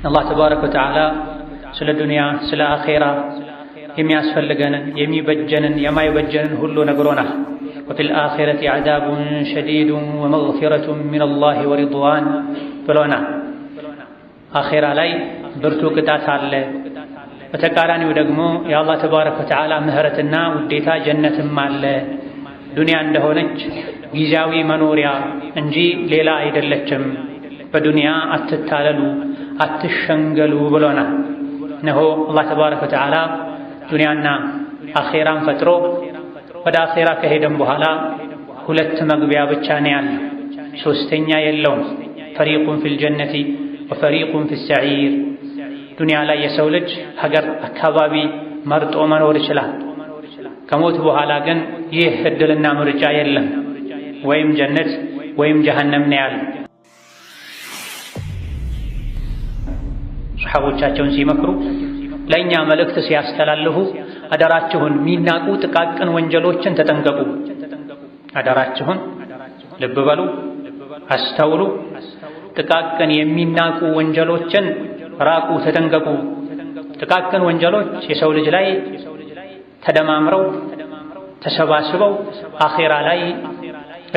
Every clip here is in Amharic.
አላህ ተባረከ ወተዓላ ስለ ዱንያ ስለ አኼራ የሚያስፈልገንን የሚበጀንን የማይበጀንን ሁሉ ነግሮናል። ወፊል አኺረቲ ዐዛቡን ሸዲዱን ወመግፊረቱን ሚነላሂ ወሪድዋን ብሎናል። አኼራ ላይ ብርቱ ቅጣት አለ። በተቃራኒው ደግሞ የአላህ ተባረከ ወተዓላ ምህረትና ውዴታ ጀነትም አለ። ዱንያ እንደሆነች ጊዜያዊ መኖሪያ እንጂ ሌላ አይደለችም። በዱንያ አትታለሉ፣ አትሸንገሉ ብሎናል። እነሆ አላህ ተባረከ ወተዓላ ዱንያና አኼራን ፈጥሮ ወደ አኼራ ከሄደም በኋላ ሁለት መግቢያ ብቻ ነው ያለው፣ ሶስተኛ የለውም። ፈሪቁን ፊል ጀነቲ ወፈሪቁን ፊስ ሰዒር። ዱንያ ላይ የሰው ልጅ ሀገር አካባቢ መርጦ መኖር ይችላል። ከሞት በኋላ ግን ይህ እድልና ምርጫ የለም። ወይም ጀነት ወይም ጀሀነም ነው ያለው። ሰሓቦቻቸውን ሲመክሩ ለእኛ መልእክት ሲያስተላልፉ አደራችሁን ሚናቁ ጥቃቅን ወንጀሎችን ተጠንቀቁ። አደራችሁን ልብ በሉ፣ አስተውሉ። ጥቃቅን የሚናቁ ወንጀሎችን ራቁ፣ ተጠንቀቁ። ጥቃቅን ወንጀሎች የሰው ልጅ ላይ ተደማምረው ተሰባስበው አኼራ ላይ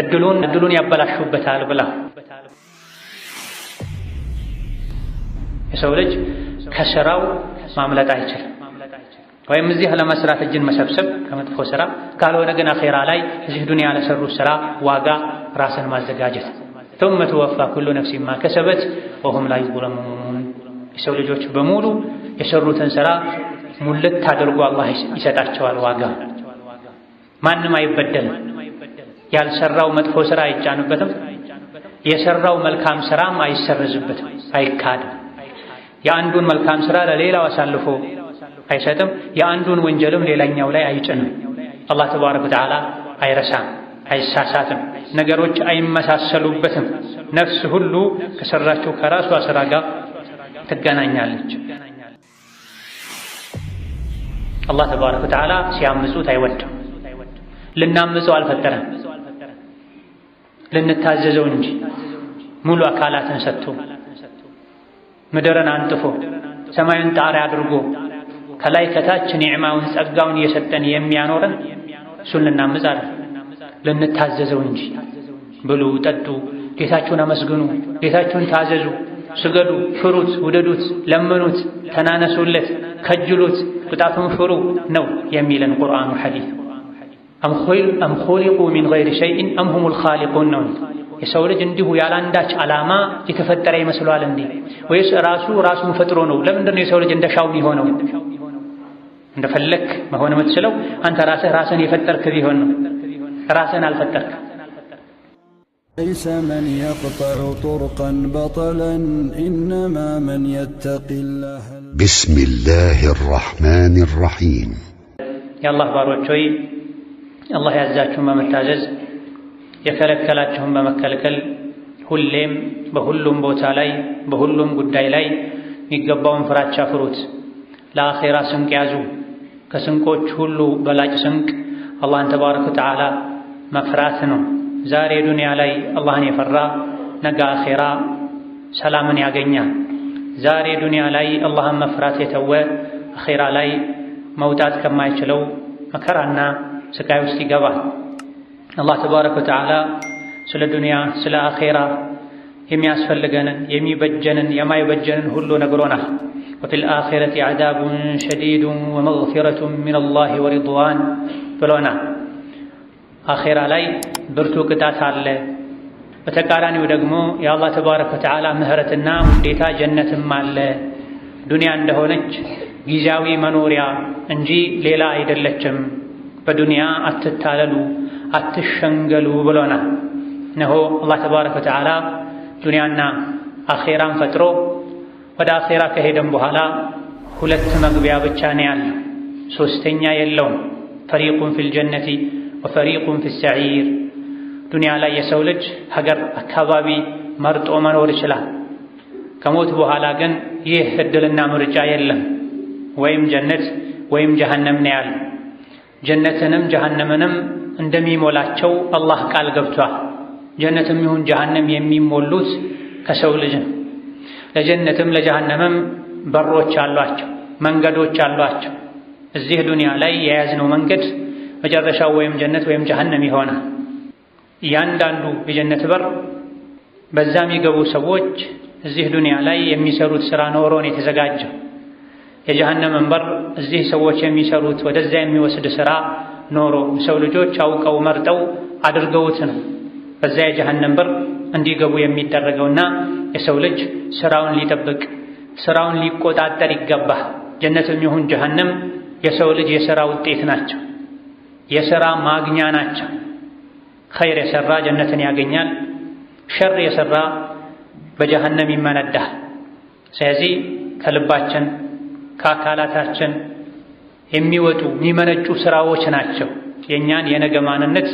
እድሉን ያበላሹበታል ብላ የሰው ልጅ ከስራው ማምለጥ አይችልም። ወይም እዚህ ለመስራት እጅን መሰብሰብ ከመጥፎ ስራ ካልሆነ ግን አኼራ ላይ እዚህ ዱንያ ለሰሩ ስራ ዋጋ ራስን ማዘጋጀት። ثم توفى كل نفس ما كسبت وهم لا يظلمون። የሰው ልጆች በሙሉ የሰሩትን ስራ ሙልት አድርጎ አላህ ይሰጣቸዋል ዋጋ። ማንም አይበደልም። ያልሰራው መጥፎ ስራ አይጫንበትም። የሰራው መልካም ስራም አይሰረዝበትም፣ አይካድም። የአንዱን መልካም ስራ ለሌላው አሳልፎ አይሰጥም። የአንዱን ወንጀልም ሌላኛው ላይ አይጭንም። አላህ ተባረከ ወተዓላ አይረሳም፣ አይሳሳትም። ነገሮች አይመሳሰሉበትም። ነፍስ ሁሉ ከሰራችው ከራሷ ስራ ጋር ትገናኛለች። አላህ ተባረከ ወተዓላ ሲያምፁት አይወድም። ልናምፀው አልፈጠረም፣ ልንታዘዘው እንጂ ሙሉ አካላትን ሰጥቶ ምድርን አንጥፎ ሰማዩን ጣሪያ አድርጎ ከላይ ከታች ኒዕማውን ጸጋውን እየሰጠን የሚያኖረን እሱን ልናምፅ አለ፣ ልንታዘዘው እንጂ። ብሉ፣ ጠጡ፣ ጌታችሁን አመስግኑ፣ ጌታችሁን ታዘዙ፣ ስገዱ፣ ፍሩት፣ ውደዱት፣ ለምኑት፣ ተናነሱለት፣ ከጅሉት፣ ቅጣቱን ፍሩ ነው የሚለን ቁርአኑ ሐዲስ። አም ኹሊቁ ሚን ገይሪ ሸይኢን አም ሁሙል ኻሊቁን ነው። የሰው ልጅ እንዲሁ ያላንዳች ዓላማ የተፈጠረ ይመስሏል እንዴ? ወይስ ራሱን ፈጥሮ ነው? ለምንድን ነው የሰው ልጅ እንደሻው የሚሆነው? እንደፈለክ መሆን የምትችለው አንተ ራስህን የፈጠርክ ቢሆን ነው። ራስህን አልፈጠርክ። ليس من يقطع طرقا بطلا إنما من يتقي الله. بسم الله الرحمن الرحيم. يا الله باروች ሆይ አላህ ያዛችሁን በመታዘዝ የከለከላችሁን በመከልከል ሁሌም በሁሉም ቦታ ላይ በሁሉም ጉዳይ ላይ የሚገባውን ፍራቻ ፍሩት። ለአኼራ ስንቅ ያዙ። ከስንቆች ሁሉ በላጭ ስንቅ አላህን ተባረከ ወተዓላ መፍራት ነው። ዛሬ ዱንያ ላይ አላህን የፈራ ነገ አኼራ ሰላምን ያገኛል። ዛሬ ዱንያ ላይ አላህን መፍራት የተወ አኼራ ላይ መውጣት ከማይችለው መከራና ስቃይ ውስጥ ይገባል። አላህ ተባረከ ወተዓላ ስለ ዱንያ ስለ አኼራ የሚያስፈልገንን የሚበጀንን የማይበጀንን ሁሉ ነግሮናል። ወፊል አኺረቲ ዐዛቡን ሸዲዱን ወመግፊረቱን ሚነላሂ ወሪድዋን ብሎናል። አኼራ ላይ ብርቱ ቅጣት አለ። በተቃራኒው ደግሞ የአላህ ተባረከ ወተዓላ ምህረትና ውዴታ ጀነትም አለ። ዱንያ እንደሆነች ጊዜያዊ መኖሪያ እንጂ ሌላ አይደለችም። በዱንያ አትታለሉ፣ አትሸንገሉ ብሎናል። እነሆ አላህ ተባረከ ወተዓላ ዱንያና አኼራን ፈጥሮ ወደ አኼራ ከሄደም በኋላ ሁለት መግቢያ ብቻ ነው ያለው፣ ሶስተኛ የለውም። ፈሪቁን ፊል ጀነቲ ወፈሪቁን ፊስ ሰዒር። ዱንያ ላይ የሰው ልጅ ሀገር አካባቢ መርጦ መኖር ይችላል። ከሞት በኋላ ግን ይህ እድልና ምርጫ የለም። ወይም ጀነት ወይም ጀሀነም ነው ያለው። ጀነትንም ጀሀነምንም እንደሚሞላቸው አላህ ቃል ገብቷል። ጀነትም ይሁን ጀሀነም የሚሞሉት ከሰው ልጅ ነው። ለጀነትም ለጀሃነምም በሮች አሏቸው፣ መንገዶች አሏቸው። እዚህ ዱንያ ላይ የያዝነው መንገድ መጨረሻው ወይም ጀነት ወይም ጀሃነም ይሆናል። እያንዳንዱ የጀነት በር በዛ የሚገቡ ሰዎች እዚህ ዱንያ ላይ የሚሰሩት ሥራ ኖሮን የተዘጋጀው። የጀሃነምን በር እዚህ ሰዎች የሚሰሩት ወደዛ የሚወስድ ሥራ ኖሮ ሰው ልጆች አውቀው መርጠው አድርገውት ነው በዛ የጀሃነም በር እንዲገቡ የሚደረገውና የሰው ልጅ ሥራውን ሊጠብቅ ሥራውን ሊቆጣጠር ይገባል። ጀነትም ይሁን ጀሃነም የሰው ልጅ የሥራ ውጤት ናቸው፣ የሥራ ማግኛ ናቸው። ኸይር የሠራ ጀነትን ያገኛል፣ ሸር የሠራ በጀሃነም ይመነዳል። ስለዚህ ከልባችን ከአካላታችን የሚወጡ የሚመነጩ ሥራዎች ናቸው የእኛን የነገ ማንነት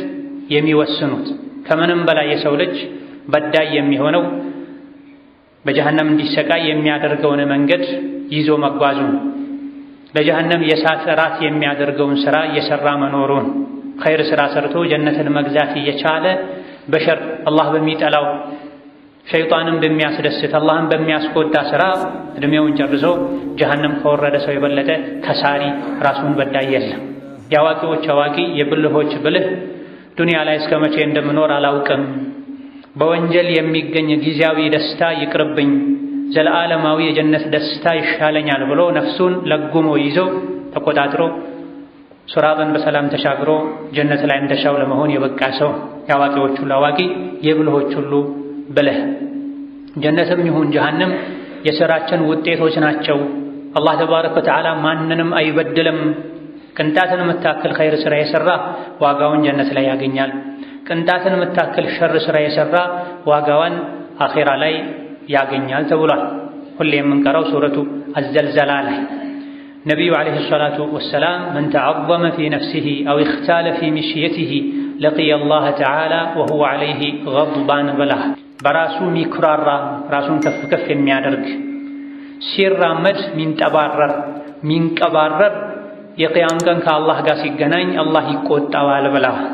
የሚወስኑት። ከምንም በላይ የሰው ልጅ በዳይ የሚሆነው በጀሃነም እንዲሰቃይ የሚያደርገውን መንገድ ይዞ መጓዙ ነው። ለጀሃነም የእሳት እራት የሚያደርገውን ሥራ እየሠራ መኖሩን። ኸይር ሥራ ሰርቶ ጀነትን መግዛት እየቻለ በሸር አላህ በሚጠላው ሸይጣንን በሚያስደስት አላህን በሚያስቆጣ ሥራ ዕድሜውን ጨርሶ ጀሃነም ከወረደ ሰው የበለጠ ከሳሪ ራሱን በዳይ የለም። የአዋቂዎች አዋቂ የብልሆች ብልህ ዱንያ ላይ እስከ መቼ እንደምኖር አላውቅም፣ በወንጀል የሚገኝ ጊዜያዊ ደስታ ይቅርብኝ፣ ዘለዓለማዊ የጀነት ደስታ ይሻለኛል ብሎ ነፍሱን ለጉሞ ይዞ ተቆጣጥሮ ሱራብን በሰላም ተሻግሮ ጀነት ላይ እንደሻው ለመሆን የበቃ ሰው የአዋቂዎች ሁሉ አዋቂ የብልሆች ሁሉ ብልህ። ጀነትም ይሁን ጀሃነም የሥራችን ውጤቶች ናቸው። አላህ ተባረከ ወተዓላ ማንንም አይበድልም። ቅንጣትን የምታክል ኸይር ሥራ የሠራ ዋጋውን ጀነት ላይ ያገኛል። ቅንጣትን የምታክል ሸር ሥራ የሠራ ዋጋዋን አኼራ ላይ ያገኛል ተብሏል። ሁሌ የምንቀራው ሱረቱ አዘልዘላ ላይ ነቢዩ ዓለይሂ ሰላቱ ወሰላም መን ተዐዘመ ፊ ነፍሲሂ አው እኽታለ ፊ ሚሽየቲሂ ለቂየ አላህ ተዓላ ወሁወ ዓለይሂ ገድባን ብለዋል። በራሱ ሚኩራራ ራሱን ከፍ ከፍ የሚያደርግ ሲራመድ ሚንጠባረር ሚንቀባረር የቅያም ቀን ከአላህ ጋር ሲገናኝ አላህ ይቆጣዋል ብለዋል።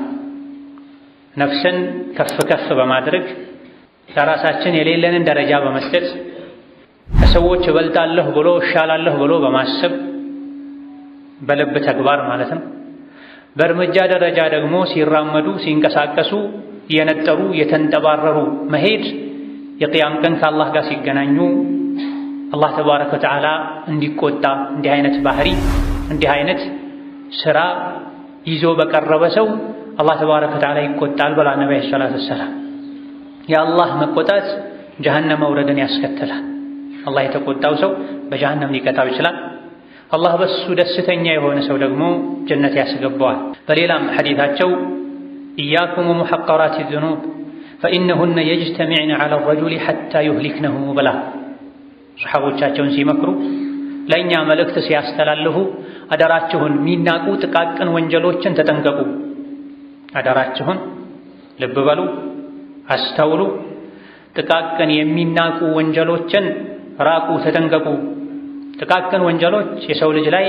ነፍስን ከፍ ከፍ በማድረግ ለራሳችን የሌለንን ደረጃ በመስጠት ከሰዎች እበልጣለሁ ብሎ እሻላለሁ ብሎ በማሰብ በልብ ተግባር ማለት ነው። በእርምጃ ደረጃ ደግሞ ሲራመዱ ሲንቀሳቀሱ የነጠሩ የተንጠባረሩ መሄድ የቅያም ቀን ከአላህ ጋር ሲገናኙ አላህ ተባረከ ወተዓላ እንዲቆጣ እንዲህ አይነት ባህሪ እንዲህ አይነት ሥራ ይዞ በቀረበ ሰው አላህ ተባረከ ወተዓላ ይቆጣል ብላ ነብዩ ሰለላሁ ዐለይሂ ወሰለም። የአላህ መቆጣት ጀሃነም መውረድን ያስከትላል። አላህ የተቆጣው ሰው በጀሃነም ሊቀጣው ይችላል። አላህ በሱ ደስተኛ የሆነ ሰው ደግሞ ጀነት ያስገባዋል። በሌላም ሐዲታቸው ኢያኩም ወሙሐቀራቲ ዙኑብ ፈኢነሁነ የጅተሚዕነ ዐለ ረጁሊ ሐታ ዩህሊክነሁ ብላ ሰሓቦቻቸውን ሲመክሩ ለእኛ መልእክት ሲያስተላልፉ አደራችሁን የሚናቁ ጥቃቅን ወንጀሎችን ተጠንቀቁ። አደራችሁን ልብ በሉ፣ አስተውሉ። ጥቃቅን የሚናቁ ወንጀሎችን ራቁ፣ ተጠንቀቁ። ጥቃቅን ወንጀሎች የሰው ልጅ ላይ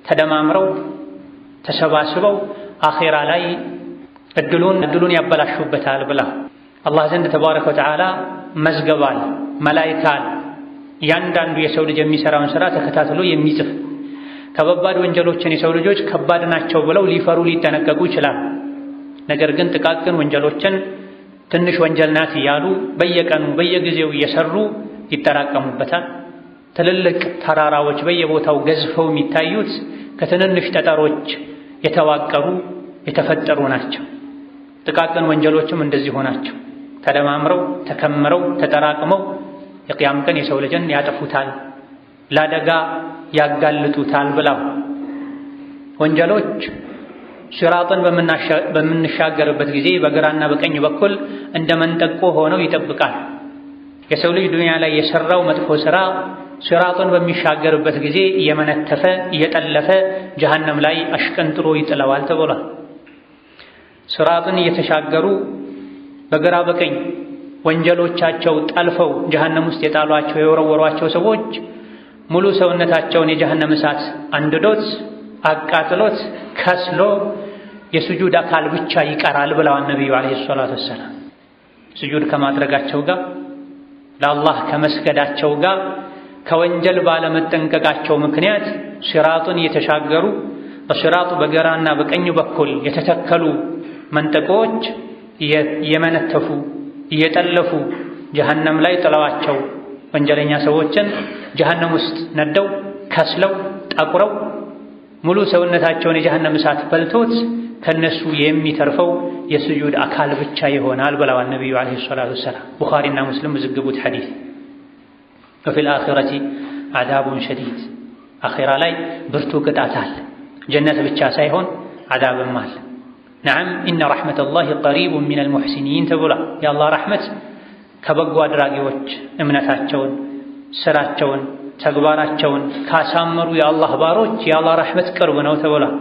ተደማምረው ተሰባስበው አኼራ ላይ እድሉን ያበላሹበታል ብላ አላህ ዘንድ ተባረከ ወተዓላ መዝገባል፣ መላኢካል እያንዳንዱ የሰው ልጅ የሚሠራውን ሥራ ተከታትሎ የሚጽፍ። ከባባድ ወንጀሎችን የሰው ልጆች ከባድ ናቸው ብለው ሊፈሩ ሊጠነቀቁ ይችላል። ነገር ግን ጥቃቅን ወንጀሎችን ትንሽ ወንጀል ናት እያሉ በየቀኑ በየጊዜው እየሰሩ ይጠራቀሙበታል። ትልልቅ ተራራዎች በየቦታው ገዝፈው የሚታዩት ከትንንሽ ጠጠሮች የተዋቀሩ የተፈጠሩ ናቸው። ጥቃቅን ወንጀሎችም እንደዚሁ ናቸው። ተደማምረው ተከምረው ተጠራቅመው የቅያም ቀን የሰው ልጅን ያጠፉታል፣ ለአደጋ ያጋልጡታል ብለው ወንጀሎች ሲራጥን በምንሻገርበት ጊዜ በግራና በቀኝ በኩል እንደ መንጠቆ ሆነው ይጠብቃል። የሰው ልጅ ዱንያ ላይ የሠራው መጥፎ ሥራ ሲራጥን በሚሻገርበት ጊዜ እየመነተፈ እየጠለፈ ጀሃነም ላይ አሽቀንጥሮ ይጥለዋል ተብሏል። ሲራጥን እየተሻገሩ በግራ በቀኝ ወንጀሎቻቸው ጠልፈው ጀሃነም ውስጥ የጣሏቸው የወረወሯቸው ሰዎች ሙሉ ሰውነታቸውን የጀሃነም እሳት አንድዶት አቃጥሎት ከስሎ የስጁድ አካል ብቻ ይቀራል ብለዋል ነቢዩ ዓለይሂ ሰላቱ ወሰላም። ስጁድ ከማድረጋቸው ጋር ለአላህ ከመስገዳቸው ጋር ከወንጀል ባለመጠንቀቃቸው ምክንያት ሲራጡን እየተሻገሩ በሲራጡ በግራና በቀኝ በኩል የተተከሉ መንጠቆች የመነተፉ እየጠለፉ ጀሀነም ላይ ጥለዋቸው ወንጀለኛ ሰዎችን ጀሀነም ውስጥ ነደው ከስለው ጠቁረው ሙሉ ሰውነታቸውን የጀሀነም እሳት በልቶት ከነሱ የሚተርፈው የስጁድ አካል ብቻ ይሆናል ብለዋል ነብዩ አለይሂ ሰላቱ ወሰላም። ቡኻሪና ሙስሊም ዘገቡት ሐዲስ። ወፊል አኺረቲ አዛቡን ሸዲድ፣ አኺራ ላይ ብርቱ ቅጣት አለ። ጀነት ብቻ ሳይሆን አዛብም አለ። ነዓም ኢነ ረሕመተላሂ ቀሪቡን ሚነል ሙሕሲኒን ተብሏል። የአላህ ረሕመት ከበጎ አድራጊዎች እምነታቸውን፣ ስራቸውን፣ ተግባራቸውን ካሳመሩ የአላህ ባሮች የአላህ ረሕመት ቅርብ ነው ተብሏል።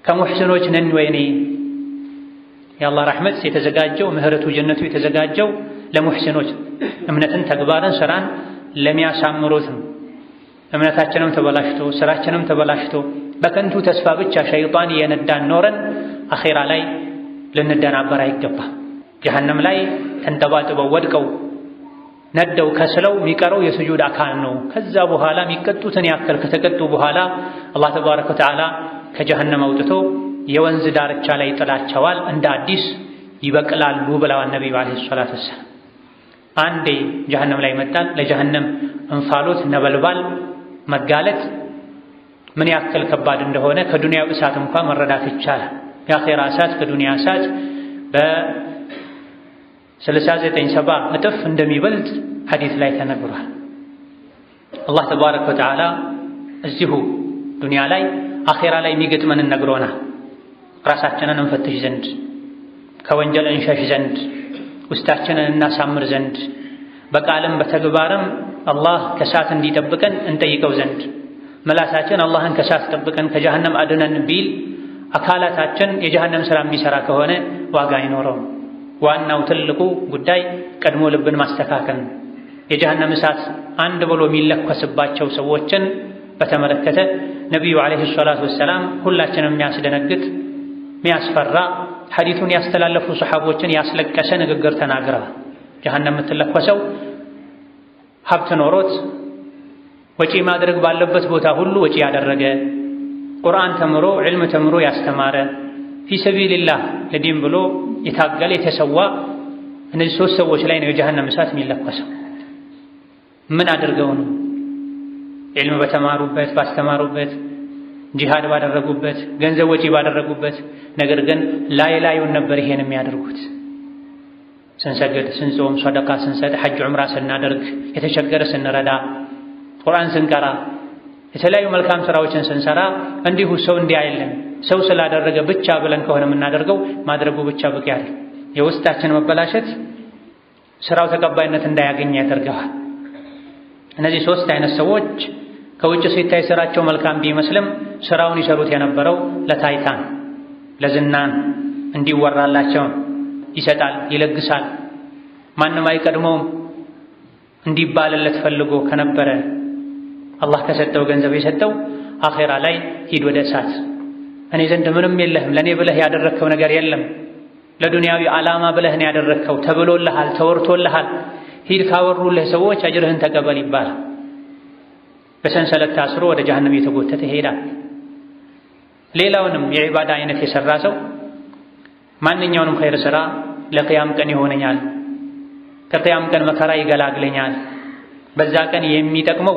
ከሙሕሲኖች ነን ወይኔ? የአላህ ረሕመት የተዘጋጀው ምህረቱ ጀነቱ የተዘጋጀው ለሙሕሲኖች እምነትን፣ ተግባርን፣ ስራን ለሚያሳምሩት ነው። እምነታችንም ተበላሽቶ ስራችንም ተበላሽቶ በከንቱ ተስፋ ብቻ ሸይጣን እየነዳን ኖረን አኺራ ላይ ልንደናበር አይገባም። ጀሀነም ላይ ተንጠባጥበው ወድቀው ነደው ከስለው የሚቀረው የስጁድ አካል ነው። ከዛ በኋላ የሚቀጡትን ያክል ከተቀጡ በኋላ አላህ ተባረከ ወተዓላ ከጀሀነም አውጥቶ የወንዝ ዳርቻ ላይ ጥላቸዋል። እንደ አዲስ ይበቅላሉ ብለዋል ነብዩ አለይሂ ሰላቱ ወሰላም። አንዴ ጀሀነም ላይ መጣል ለጀሀነም እንፋሎት ነበልባል መጋለጥ ምን ያክል ከባድ እንደሆነ ከዱንያው እሳት እንኳን መረዳት ይቻላል። የአኺራ እሳት ከዱንያ እሳት በ39-70 እጥፍ እንደሚበልጥ ሐዲስ ላይ ተነግሯል። አላህ ተባረከ ወተዓላ እዚሁ ዱንያ ላይ አኺራ ላይ የሚገጥመንን ነግሮናል። ራሳችንን እንፈትሽ ዘንድ፣ ከወንጀል እንሸሽ ዘንድ፣ ውስጣችንን እናሳምር ዘንድ፣ በቃልም በተግባርም አላህ ከእሳት እንዲጠብቀን እንጠይቀው ዘንድ፣ መላሳችን አላህን ከእሳት ጠብቀን ከጀሀነም አድነን ቢል አካላታችን የጀሀነም ሥራ የሚሠራ ከሆነ ዋጋ አይኖረውም። ዋናው ትልቁ ጉዳይ ቀድሞ ልብን ማስተካከል ነው። የጀሀነም እሳት አንድ ብሎ የሚለኮስባቸው ሰዎችን በተመለከተ ነቢዩ ዓለይሂ ሰላቱ ወሰላም ሁላችንም የሚያስደነግጥ የሚያስፈራ ሐዲቱን ያስተላለፉ ሰሓቦችን ያስለቀሰ ንግግር ተናግረዋል። ጀሀነም የምትለኮሰው ሀብት ኖሮት ወጪ ማድረግ ባለበት ቦታ ሁሉ ወጪ ያደረገ፣ ቁርአን ተምሮ ዕልም ተምሮ ያስተማረ፣ ፊሰቢልላህ ለዲን ብሎ የታገለ የተሰዋ፣ እነዚህ ሶስት ሰዎች ላይ ነው የጀሀነም እሳት የሚለኮሰው። ምን አድርገው ነው? ዕልም በተማሩበት ባስተማሩበት፣ ጂሃድ ባደረጉበት፣ ገንዘብ ወጪ ባደረጉበት፣ ነገር ግን ላዩን ነበር ይሄን የሚያደርጉት። ስንሰግድ፣ ስንጾም፣ ሰደቃ ስንሰጥ፣ ሐጅ ዑምራ ስናደርግ፣ የተቸገረ ስንረዳ፣ ቁርአን ስንቀራ፣ የተለያዩ መልካም ስራዎችን ስንሰራ እንዲሁ ሰው እንዲያይልን ሰው ስላደረገ ብቻ ብለን ከሆነ የምናደርገው ማድረጉ ብቻ በቂ አይደል። የውስጣችን መበላሸት ስራው ተቀባይነት እንዳያገኝ ያደርገዋል። እነዚህ ሶስት አይነት ሰዎች ከውጭ ሲታይ ስራቸው መልካም ቢመስልም ስራውን ይሰሩት የነበረው ለታይታን ለዝናን እንዲወራላቸው ይሰጣል፣ ይለግሳል፣ ማንም አይቀድመውም እንዲባልለት ፈልጎ ከነበረ አላህ ከሰጠው ገንዘብ የሰጠው አኼራ ላይ ሂድ ወደ እሳት፣ እኔ ዘንድ ምንም የለህም፣ ለእኔ ብለህ ያደረግከው ነገር የለም፣ ለዱንያዊ ዓላማ ብለህ ነው ያደረግከው፣ ተብሎልሃል፣ ተወርቶልሃል፣ ሂድ ካወሩልህ ሰዎች አጅርህን ተቀበል ይባላል። በሰንሰለት ታስሮ ወደ ጀሀነም የተጎተተ ይሄዳል። ሌላውንም የዒባዳ አይነት የሰራ ሰው ማንኛውንም ኸይር ሥራ ለቅያም ቀን ይሆነኛል፣ ከቅያም ቀን መከራ ይገላግለኛል፣ በዛ ቀን የሚጠቅመው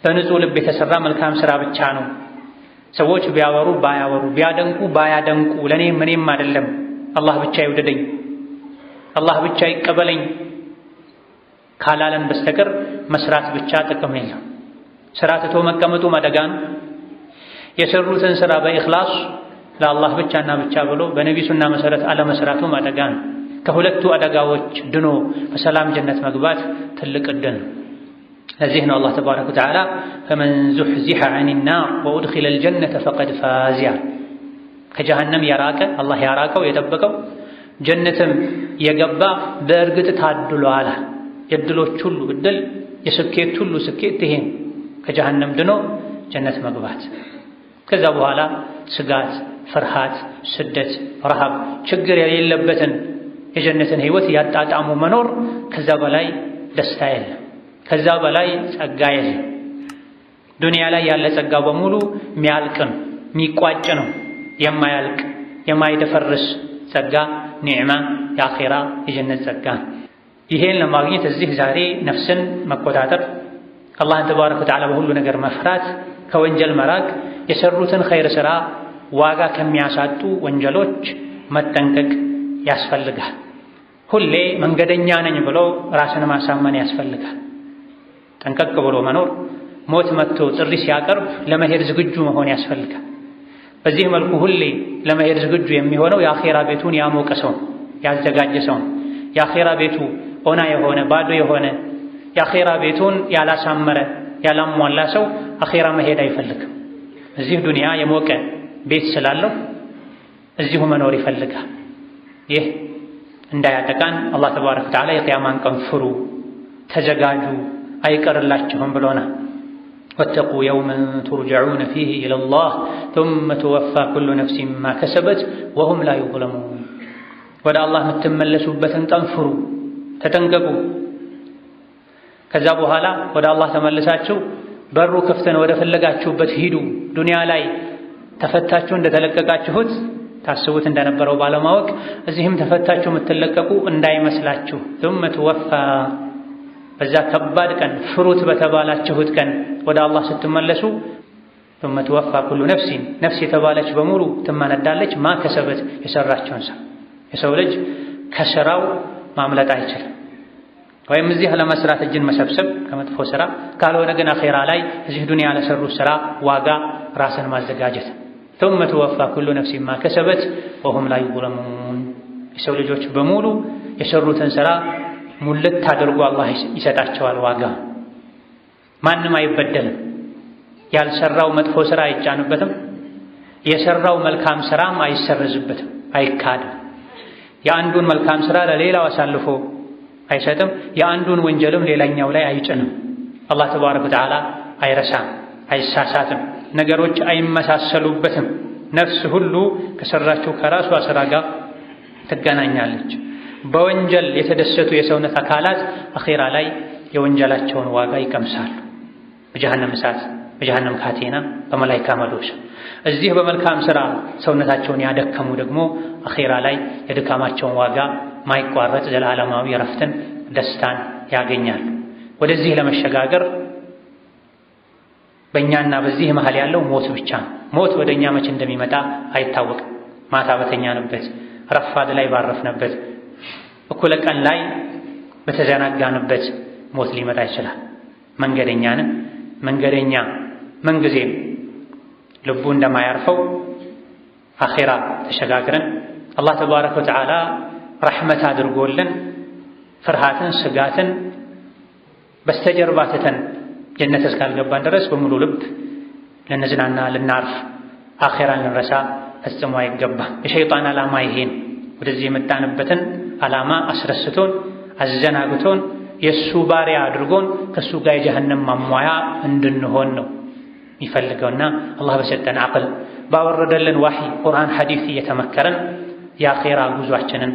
በንጹህ ልብ የተሰራ መልካም ሥራ ብቻ ነው፣ ሰዎች ቢያወሩ ባያወሩ፣ ቢያደንቁ ባያደንቁ ለኔ ምንም አይደለም፣ አላህ ብቻ ይውደደኝ፣ አላህ ብቻ ይቀበለኝ ካላለን በስተቀር መስራት ብቻ ጥቅም የለም። ስራ ትቶ መቀመጡ አደጋን፣ የሰሩትን ስራ በኢኽላስ ለአላህ ብቻና ብቻ ብሎ በነቢዩ ሱና መሰረት አለመስራቱም አደጋን። ከሁለቱ አደጋዎች ድኖ በሰላም ጀነት መግባት ትልቅ ዕድል ነው። ለዚህ ነው አላህ ተባረከ ወተዓላ ፈመን ዙሕዚሐ ዐኒ ናር ወኡድኺለ አልጀነተ ፈቀድ ፋዝ፣ ከጀሀነም የራቀ አላህ ያራቀው የጠበቀው ጀነትም የገባ በእርግጥ ታድሏል። የዕድሎች ሁሉ ዕድል የስኬት ሁሉ ስኬት ይሄን ከጀሀነም ድኖ ጀነት መግባት። ከዛ በኋላ ስጋት፣ ፍርሃት፣ ስደት፣ ረሃብ፣ ችግር የሌለበትን የጀነትን ህይወት ያጣጣሙ መኖር ከዛ በላይ ደስታ የለም፣ ከዛ በላይ ጸጋ የለም። ዱንያ ላይ ያለ ጸጋ በሙሉ የሚያልቅ ነው፣ የሚቋጭ ነው። የማያልቅ የማይደፈርስ ጸጋ ኒዕማ የአኼራ የጀነት ጸጋ። ይሄን ለማግኘት እዚህ ዛሬ ነፍስን መቆጣጠር፣ አላህን ተባረከ ወተዓላ በሁሉ ነገር መፍራት፣ ከወንጀል መራቅ፣ የሰሩትን ኸይር ሥራ ዋጋ ከሚያሳጡ ወንጀሎች መጠንቀቅ ያስፈልጋል። ሁሌ መንገደኛ ነኝ ብሎ ራስን ማሳመን ያስፈልጋል። ጠንቀቅ ብሎ መኖር፣ ሞት መጥቶ ጥሪ ሲያቀርብ ለመሄድ ዝግጁ መሆን ያስፈልጋል። በዚህ መልኩ ሁሌ ለመሄድ ዝግጁ የሚሆነው የአኼራ ቤቱን ያሞቀ ሰው ያዘጋጀ ሰው። የአኼራ ቤቱ ኦና የሆነ ባዶ የሆነ የአኼራ ቤቱን ያላሳመረ ያላሟላ ሰው አኼራ መሄድ አይፈልግም። እዚህ ዱንያ የሞቀ ቤት ስላለው እዚሁ መኖር ይፈልጋል። ይህ እንዳያጠቃን አላህ ተባረከ ወተዓላ የቂያማን ቀን ፍሩ፣ ተዘጋጁ፣ አይቀርላችሁም ብሎናል። ወተቁ የውመን ቱርጀዑነ ፊህ ኢለላህ ቱመ ትወፋ ኩሉ ነፍሲን ማ ከሰበት ወሁም ላ ዩዝለሙን። ወደ አላህ የምትመለሱበትን ቀን ፍሩ፣ ተጠንቀቁ። ከዛ በኋላ ወደ አላህ ተመልሳችሁ በሩ ክፍት ነው፣ ወደ ፈለጋችሁበት ሂዱ። ዱንያ ላይ ተፈታችሁ እንደተለቀቃችሁት ታስቡት እንደነበረው ባለማወቅ እዚህም ተፈታችሁ የምትለቀቁ እንዳይመስላችሁ። ثم توفى በዛ ከባድ ቀን ፍሩት በተባላችሁት ቀን ወደ አላህ ስትመለሱ ثم توفى كل ነፍስ የተባለች በሙሉ ትመነዳለች ማ ከሰበት የሰራችውን ሰው። የሰው ልጅ ከስራው ማምለጥ አይችልም። ወይም እዚህ ለመስራት እጅን መሰብሰብ ከመጥፎ ስራ፣ ካልሆነ ግን አኼራ ላይ እዚህ ዱንያ ለሰሩት ስራ ዋጋ ራስን ማዘጋጀት። ثم توفى كل نفس ما كسبت وهم لا يظلمون። የሰው ልጆች በሙሉ የሰሩትን ስራ ሙልት አድርጎ አላህ ይሰጣቸዋል ዋጋ። ማንም አይበደልም። ያልሰራው መጥፎ ስራ አይጫንበትም። የሰራው መልካም ስራም አይሰረዝበትም፣ አይካድም። የአንዱን መልካም ስራ ለሌላው አሳልፎ አይሰጥም። የአንዱን ወንጀልም ሌላኛው ላይ አይጭንም። አላህ ተባረከ ወተዓላ አይረሳም፣ አይሳሳትም። ነገሮች አይመሳሰሉበትም። ነፍስ ሁሉ ከሰራችው ከራሷ ስራ ጋር ትገናኛለች። በወንጀል የተደሰቱ የሰውነት አካላት አኼራ ላይ የወንጀላቸውን ዋጋ ይቀምሳሉ። በጀሃነም እሳት፣ በጀሃነም ካቴና፣ በመላኢካ መዶሻ። እዚህ በመልካም ስራ ሰውነታቸውን ያደከሙ ደግሞ አኼራ ላይ የድካማቸውን ዋጋ ማይቋረጥ ዘላለማዊ ረፍትን፣ ደስታን ያገኛሉ። ወደዚህ ለመሸጋገር በእኛና በዚህ መሃል ያለው ሞት ብቻ ነው። ሞት ወደኛ መቼ እንደሚመጣ አይታወቅም። ማታ በተኛንበት፣ ረፋድ ላይ ባረፍንበት፣ እኩለ ቀን ላይ በተዘናጋንበት ሞት ሊመጣ ይችላል። መንገደኛ ምንጊዜም ልቡ እንደማያርፈው አኼራ ተሸጋግረን አላህ ተባረከ ወተዓላ ረሕመት አድርጎልን ፍርሃትን፣ ስጋትን በስተጀርባ ትተን ጀነት እስካልገባን ድረስ በሙሉ ልብ ልንዝናና ልናርፍ አኼራን ልንረሳ ፈጽሞ አይገባም። የሸይጣን ዓላማ ይሄን ወደዚህ የመጣንበትን ዓላማ አስረስቶን አዘናግቶን የእሱ ባሪያ አድርጎን ከእሱ ጋር የጀሃነም ማሟያ እንድንሆን ነው የሚፈልገውና አላህ በሰጠን ዓቅል ባወረደልን ዋሕይ ቁርአን፣ ሐዲስ እየተመከረን የአኼራ ጉዟችንን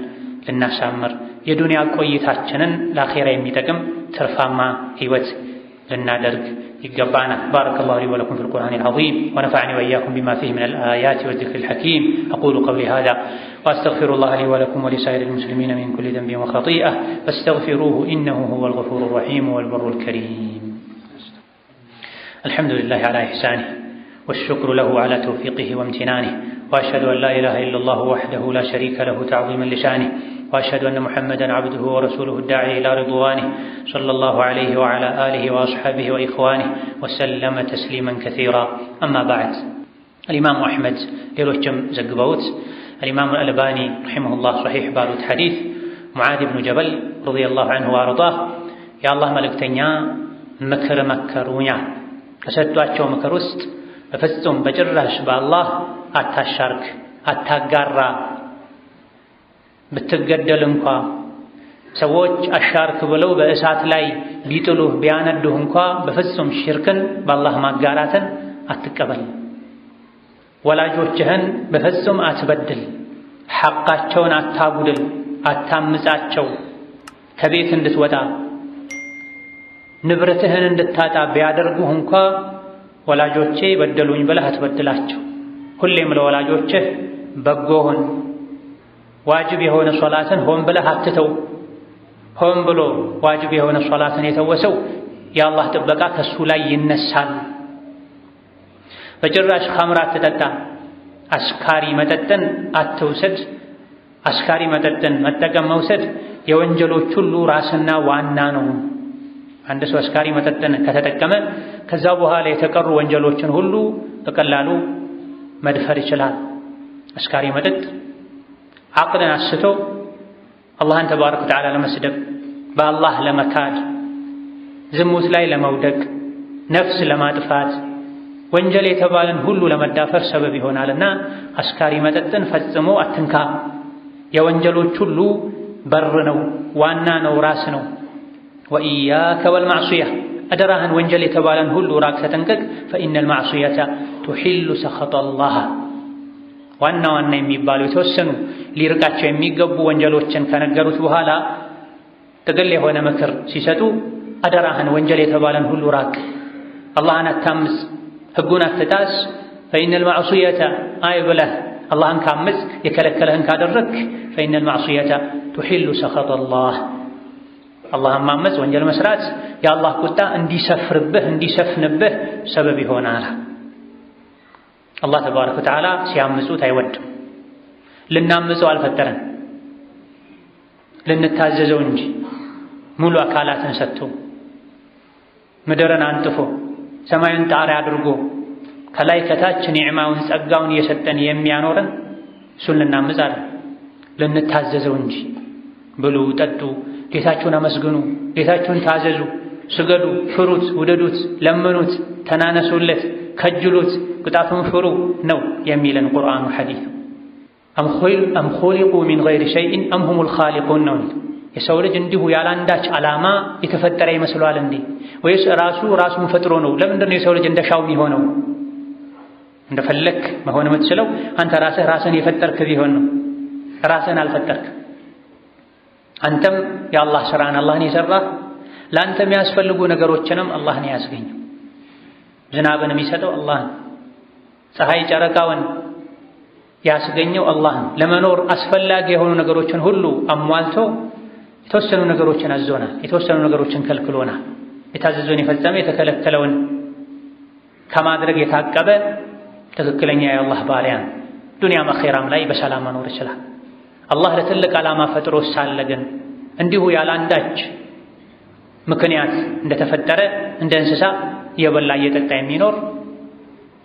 ልናሳምር የዱንያ ቆይታችንን ለአኼራ የሚጠቅም ትርፋማ ህይወት ልናደርግ يقبعنا. بارك الله لي ولكم في القرآن العظيم ونفعني وإياكم بما فيه من الآيات والذكر الحكيم. أقول قولي هذا وأستغفر الله لي ولكم ولسائر المسلمين من كل ذنب وخطيئة فاستغفروه إنه هو الغفور الرحيم والبر الكريم. الحمد لله على إحسانه والشكر له على توفيقه وامتنانه وأشهد أن لا إله إلا الله وحده لا شريك له تعظيما لشانه وأشهد أن محمدًا عبده ورسوله الداعي إلى رضوانه صلى الله عليه وعلى آله وأصحابه وإخوانه وسلم تسليما كثيرا. أما بعد الإمام أحمد ሌሎችም ዘግበውት الإمام الألباني رحمه الله صحيح ባሉት ሐዲስ ሙዓዝ ብኑ ጀበል ረዲየላሁ ዐንሁ ወአርዳህ የአላህ መልእክተኛ ምክር መከሩኛ ከሰጧቸው ምክር ውስጥ በፍጹም በጭራሽ በአላህ አታሻርክ፣ አታጋራ፣ ብትገደል እንኳ ሰዎች አሻርክ ብለው በእሳት ላይ ቢጥሉህ ቢያነዱህ እንኳ በፍጹም ሽርክን በአላህ ማጋራትን አትቀበል። ወላጆችህን በፍጹም አትበድል፣ ሐቃቸውን አታጉድል፣ አታምጻቸው። ከቤት እንድትወጣ ንብረትህን እንድታጣ ቢያደርጉህ እንኳ ወላጆቼ በደሉኝ ብለህ አትበድላቸው። ሁሌም ለወላጆችህ በጎህን ዋጅብ የሆነ ሶላትን ሆን ብለህ አትተው። ሆን ብሎ ዋጅብ የሆነ ሶላትን የተወሰው የአላህ ጥበቃ ከሱ ላይ ይነሳል። በጭራሽ ኸምር አትጠጣ፣ አስካሪ መጠጥን አትውሰድ። አስካሪ መጠጥን መጠቀም መውሰድ የወንጀሎች ሁሉ ራስና ዋና ነው። አንድ ሰው አስካሪ መጠጥን ከተጠቀመ ከዛ በኋላ የተቀሩ ወንጀሎችን ሁሉ በቀላሉ መድፈር ይችላል። አስካሪ መጠጥ ዓቅልን አስቶ አላህን ተባረከ ወተዓላ ለመስደብ፣ በአላህ ለመካድ፣ ዝሙት ላይ ለመውደቅ፣ ነፍስ ለማጥፋት፣ ወንጀል የተባለን ሁሉ ለመዳፈር ሰበብ ይሆናልና አስካሪ መጠጥን ፈጽሞ አትንካ። የወንጀሎች ሁሉ በር ነው፣ ዋና ነው፣ ራስ ነው። ወኢያከ ወልማዕሲያ አደራህን ወንጀል የተባለን ሁሉ ራቅ፣ ተጠንቀቅ። ፈኢነል ማዕሲየተ ቱሒሉ ሰኸጠላህ ዋና ዋና የሚባሉ የተወሰኑ ሊርቃቸው የሚገቡ ወንጀሎችን ከነገሩት በኋላ ጥቅል የሆነ ምክር ሲሰጡ አደራህን ወንጀል የተባለን ሁሉ ራቅ፣ አላህን አታምፅ፣ ህጉን አትጣስ። ፈኢነል ማዕሲየተ አይ ብለህ አላህን ካምፅ የከለከለህን ካደረክ ፈኢነል ማዕሲየተ ቱሒሉ ሰኸጠላህ አላህን ማመፅ ወንጀል መስራት የአላህ ቁጣ እንዲሰፍርብህ እንዲሰፍንብህ ሰበብ ይሆናል። አላህ ተባረከ ወተዓላ ሲያምፁት አይወድም። ልናምፀው አልፈጠረን ልንታዘዘው እንጂ ሙሉ አካላትን ሰጥቶ ምድርን አንጥፎ ሰማዩን ጣሪያ አድርጎ ከላይ ከታች ኒዕማውን ጸጋውን እየሰጠን የሚያኖረን እሱን ልናምፅ አይደል፣ ልንታዘዘው እንጂ። ብሉ፣ ጠጡ፣ ጌታችሁን አመስግኑ፣ ጌታችሁን ታዘዙ፣ ስገዱ፣ ፍሩት፣ ውደዱት፣ ለምኑት፣ ተናነሱለት፣ ከጅሉት፣ ቅጣቱን ፍሩ ነው የሚለን ቁርአኑ ሐዲስ። አም ኹሊቁ ሚን ገይሪ ሸይኢን አም ሁሙል ኻሊቁን ነው። የሰው ልጅ እንዲሁ ያላንዳች ዓላማ የተፈጠረ ይመስለዋል እንዴ? ወይስ ራሱን ፈጥሮ ነው? ለምንድን ነው የሰው ልጅ እንደሻው የሚሆነው? እንደፈለክ መሆን የምትችለው አንተ ራስህን የፈጠርክ ቢሆን ነው። ራስህን አልፈጠርክ። አንተም የአላህ ሥራን አላህን የሠራህ ለአንተ የሚያስፈልጉ ነገሮችንም አላህን ያስገኘው። ዝናብን የሚሰጠው አላህ ነው። ፀሐይ ጨረቃውን ያስገኘው አላህ ነው። ለመኖር አስፈላጊ የሆኑ ነገሮችን ሁሉ አሟልቶ የተወሰኑ ነገሮችን አዞናል፣ የተወሰኑ ነገሮችን ከልክሎናል። የታዘዘውን የፈጸመ የተከለከለውን ከማድረግ የታቀበ ትክክለኛ የአላህ ባሪያ ነው። ዱንያም አኼራም ላይ በሰላም መኖር ይችላል። አላህ ለትልቅ ዓላማ ፈጥሮ ሳለ ግን እንዲሁ ያላንዳች ምክንያት እንደተፈጠረ እንደ እንስሳ እየበላ እየጠጣ የሚኖር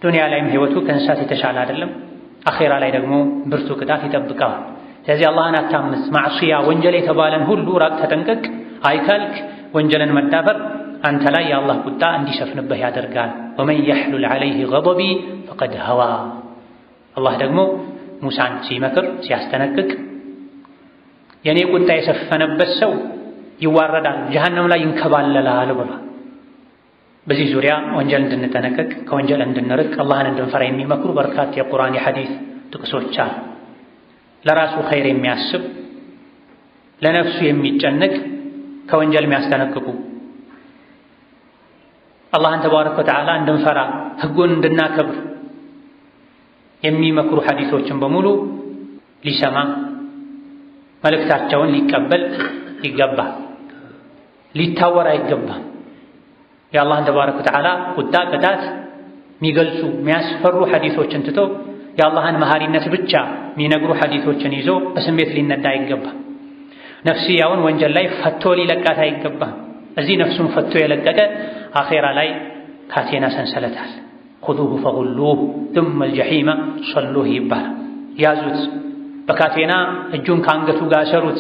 ዱንያ ላይም ህይወቱ ከእንስሳት የተሻለ አይደለም። አኼራ ላይ ደግሞ ብርቱ ቅጣት ይጠብቀዋል። ስለዚህ አላህን አታምፅ፣ ማዕሲያ ወንጀል የተባለን ሁሉ ራቅ፣ ተጠንቀቅ። አይካልክ ወንጀልን መዳፈር አንተ ላይ የአላህ ቁጣ እንዲሰፍንብህ ያደርጋል። ወመን የሕሉል ዐለይሂ ገضቢ ፈቀድ ሀዋ። አላህ ደግሞ ሙሳን ሲመክር ሲያስጠነቅቅ የኔ ቁጣ የሰፈነበት ሰው ይዋረዳል፣ ጀሀነም ላይ ይንከባለላል ብሏል። በዚህ ዙሪያ ወንጀል እንድንጠነቀቅ ከወንጀል እንድንርቅ አላህን እንድንፈራ የሚመክሩ በርካታ የቁርአን የሐዲስ ጥቅሶች አሉ። ለራሱ ኸይር የሚያስብ ለነፍሱ የሚጨነቅ ከወንጀል የሚያስጠነቅቁ አላህን ተባረከ ወተዓላ እንድንፈራ ህጉን እንድናከብር የሚመክሩ ሐዲሶችን በሙሉ ሊሰማ መልእክታቸውን ሊቀበል ይገባል። ሊታወር አይገባም። የአላህን ተባረከ ወተዓላ ቁጣ ቅጣት የሚገልጹ የሚያስፈሩ ሐዲሶችን ትቶ የአላህን መሐሪነት ብቻ የሚነግሩ ሐዲሶችን ይዞ በስሜት ሊነዳ አይገባም። ነፍስያውን ወንጀል ላይ ፈቶ ሊለቃት አይገባም። እዚህ ነፍሱን ፈቶ የለቀቀ አኼራ ላይ ካቴና ሰንሰለታል። ኹዙሁ ፈጉሉሁ ثم الجحيم صلوه ይባላል። ያዙት፣ በካቴና እጁን ከአንገቱ ጋር ሰሩት፣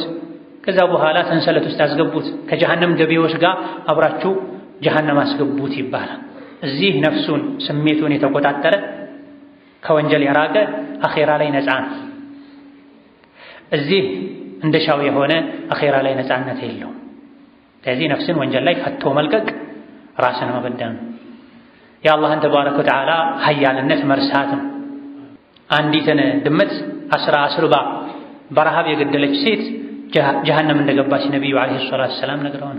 ከዛ በኋላ ሰንሰለት ውስጥ አስገቡት፣ ከጀሃነም ገቢዎች ጋር አብራችሁ ጀሃነም አስገቡት ይባላል። እዚህ ነፍሱን ስሜቱን የተቆጣጠረ ከወንጀል የራቀ አኼራ ላይ ነፃ ነው። እዚህ እንደሻው የሆነ አኼራ ላይ ነፃነት የለውም። ስለዚህ ነፍስን ወንጀል ላይ ፈቶ መልቀቅ ራስን መበደል ነው። የአላህን ተባረከ ወተዓላ ሀያልነት መርሳት ነው። አንዲትን ድመት አስርባ በረሃብ የገደለች ሴት ጀሃነም እንደገባች ነቢዩ ዓለይሂ ሰላቱ ወሰላም ነግረውን።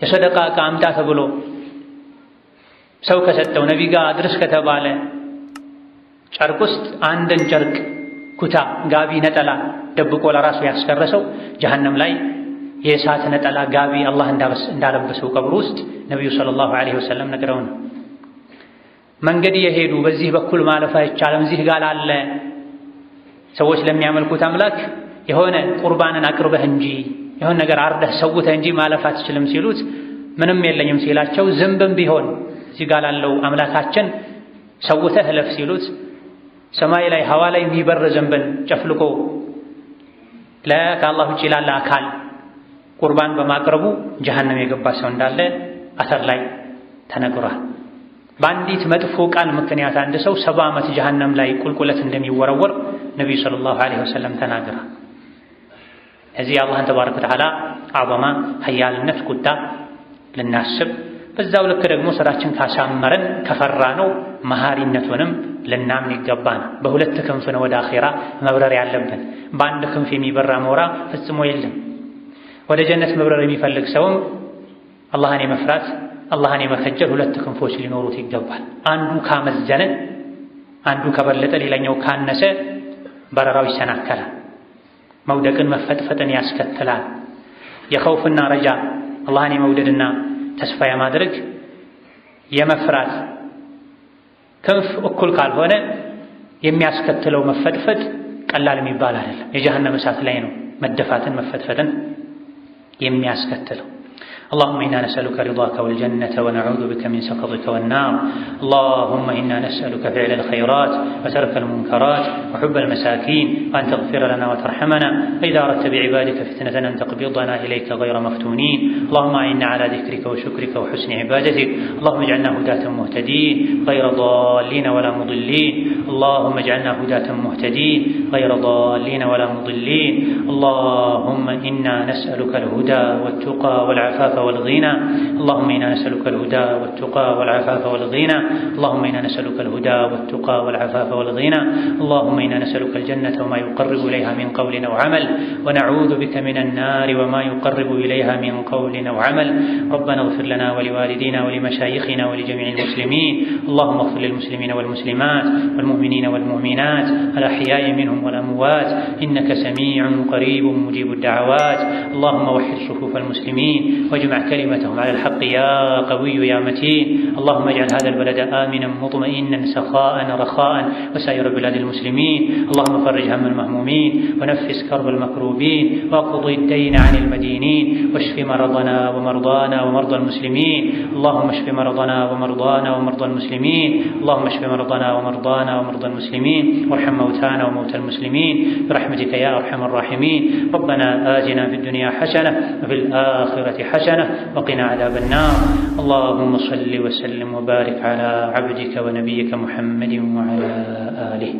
የሰደቃ ዕቃ አምጣ ተብሎ ሰው ከሰጠው ነቢ ጋር አድርስ ከተባለ ጨርቅ ውስጥ አንድን ጨርቅ፣ ኩታ፣ ጋቢ፣ ነጠላ ደብቆ ለራሱ ያስቀረሰው ጀሃነም ላይ የእሳት ነጠላ ጋቢ አላህ እንዳለበሰው ቀብር ውስጥ ነቢዩ ሰለላሁ ዐለይሂ ወሰለም ነግረውን። መንገድ የሄዱ በዚህ በኩል ማለፍ አይቻልም እዚህ ጋር አለ ሰዎች ለሚያመልኩት አምላክ የሆነ ቁርባንን አቅርበህ እንጂ የሆነ ነገር አርደህ ሰውተህ እንጂ ማለፍ አትችልም ሲሉት ምንም የለኝም ሲላቸው ዝንብም ቢሆን እዚህ ጋር ላለው አምላካችን ሰውተህ እለፍ ሲሉት ሰማይ ላይ ሀዋ ላይ የሚበር ዝንብን ጨፍልቆ ከአላህ ውጭ ላለ አካል ቁርባን በማቅረቡ ጀሃነም የገባ ሰው እንዳለ አተር ላይ ተነግሯል። በአንዲት መጥፎ ቃል ምክንያት አንድ ሰው 70 ዓመት ጀሃነም ላይ ቁልቁለት እንደሚወረወር ነቢዩ ሰለላሁ ዐለይሂ ወሰለም ተናግረዋል። እዚህ አላህን ተባረከ ወተዓላ አዕዘማ ኃያልነት ቁጣ ልናስብ በዛው ልክ ደግሞ ስራችን ካሳመረን ከፈራ ነው መሃሪነቱንም ልናምን ይገባን። በሁለት ክንፍ ነው ወደ አኺራ መብረር ያለብን። በአንድ ክንፍ የሚበራ ሞራ ፈጽሞ የለም። ወደ ጀነት መብረር የሚፈልግ ሰውም አላህን የመፍራት አላህን የመከጀል ሁለት ክንፎች ሊኖሩት ይገባል። አንዱ ካመዘነ፣ አንዱ ከበለጠ፣ ሌላኛው ካነሰ በረራው ይሰናከላል። መውደቅን መፈጥፈጥን ያስከትላል። የኸውፍና ረጃ አላህን የመውደድና ተስፋ የማድረግ የመፍራት ክንፍ እኩል ካልሆነ የሚያስከትለው መፈጥፈጥ ቀላል የሚባል አይደለም። የጀሃነም እሳት ላይ ነው መደፋትን መፈጥፈጥን የሚያስከትለው። اللهم إنا نسألك رضاك والجنة ونعوذ بك من سخطك والنار. اللهم إنا نسألك فعل الخيرات وترك المنكرات وحب المساكين وأن تغفر لنا وترحمنا وإذا أردت بعبادك فتنة أن تقبضنا إليك غير مفتونين. اللهم أعنا على ذكرك وشكرك وحسن عبادتك. اللهم اجعلنا هداة مهتدين غير ضالين ولا مضلين. اللهم اجعلنا هداة مهتدين غير ضالين ولا مضلين. اللهم إنا نسألك الهدى والتقى والعفاف والغنى. اللهم إنا نسألك الهدى والتقى والعفاف والغنى. اللهم إنا نسألك الهدى والتقى والعفاف والغنى. اللهم إنا نسألك الجنة وما يقرب إليها من قول أو عمل ونعوذ بك من النار وما يقرب إليها من قول أو عمل. ربنا اغفر لنا ولوالدينا ولمشايخنا ولجميع المسلمين. اللهم اغفر للمسلمين والمسلمات والمؤمنين والمؤمنات الأحياء منهم والأموات إنك سميع قريب مجيب الدعوات. اللهم وحد صفوف المسلمين واجمع كلمتهم على الحق يا قوي يا متين. اللهم اجعل هذا البلد آمنا مطمئنا سخاء رخاء وسائر بلاد المسلمين. اللهم فرج هم المهمومين ونفس كرب المكروبين واقض الدين عن المدينين واشف مرضنا ومرضانا ومرضى المسلمين. اللهم اشف مرضنا ومرضانا ومرضى المسلمين. اللهم اشف مرضنا ومرضانا ومرضى المسلمين وارحم موتانا وموتى المسلمين برحمتك يا أرحم الراحمين. ربنا آتنا في الدنيا حسنة وفي الآخرة حسنة وقنا عذاب النار. اللهم صل وسلم وبارك على عبدك ونبيك محمد وعلى آله.